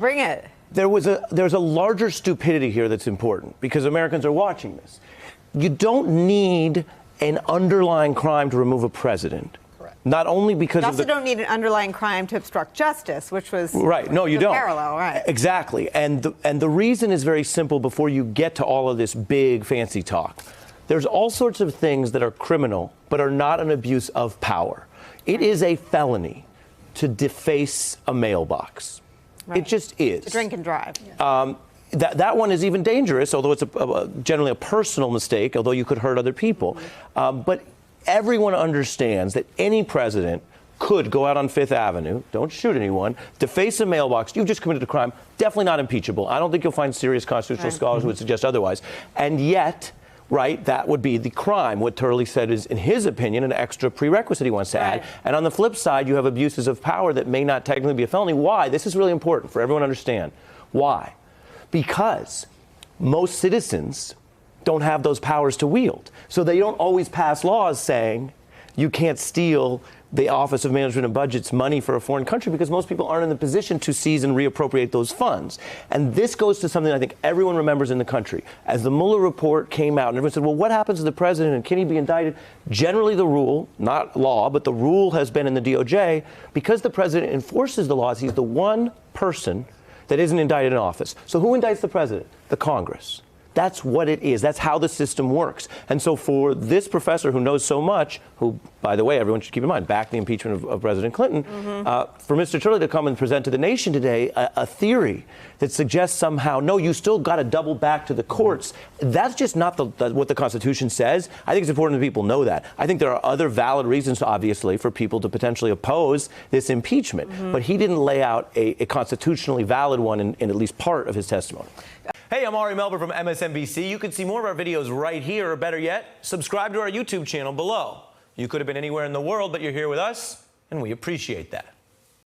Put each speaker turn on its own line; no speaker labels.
Bring it.
There's a larger stupidity here that's important because Americans are watching this. You don't need an underlying crime to remove a president.
Correct.
Not only because
you also don't need an underlying crime to obstruct justice, which was
right. No, you don't.
Parallel, right?
Exactly. And the reason is very simple. Before you get to all of this big fancy talk, there's all sorts of things that are criminal but are not an abuse of power. It is a felony to deface a mailbox. Right. It just is.
To drink and drive. Yeah.
That one is even dangerous, although it's generally a personal mistake, although you could hurt other people. But everyone understands that any president could go out on Fifth Avenue, don't shoot anyone, deface a mailbox. You've just committed a crime. Definitely not impeachable. I don't think you'll find serious constitutional scholars who would suggest otherwise. And yet, right, that would be the crime. What Turley said is, in his opinion, an extra prerequisite he wants to add. And on the flip side, you have abuses of power that may not technically be a felony. Why? This is really important for everyone to understand. Why? Because most citizens don't have those powers to wield. So they don't always pass laws saying you can't steal the Office of Management and Budget's money for a foreign country because most people aren't in the position to seize and reappropriate those funds. And this goes to something I think everyone remembers in the country. As the Mueller report came out and everyone said, well, what happens to the president and can he be indicted? Generally the rule, not law, but the rule has been in the DOJ, because the president enforces the laws, he's the one person that isn't indicted in office. So who indicts the president? The Congress. That's what it is. That's how the system works. And so for this professor who knows so much, who, by the way, everyone should keep in mind, backed the impeachment of President Clinton, for Mr. Turley to come and present to the nation today a theory that suggests somehow, no, you still got to double back to the courts. That's just not what the Constitution says. I think it's important that people know that. I think there are other valid reasons, obviously, for people to potentially oppose this impeachment. But he didn't lay out a constitutionally valid one in at least part of his testimony. Hey, I'm Ari Melber from MSNBC. You can see more of our videos right here, or better yet, subscribe to our YouTube channel below. You could have been anywhere in the world, but you're here with us, and we appreciate that.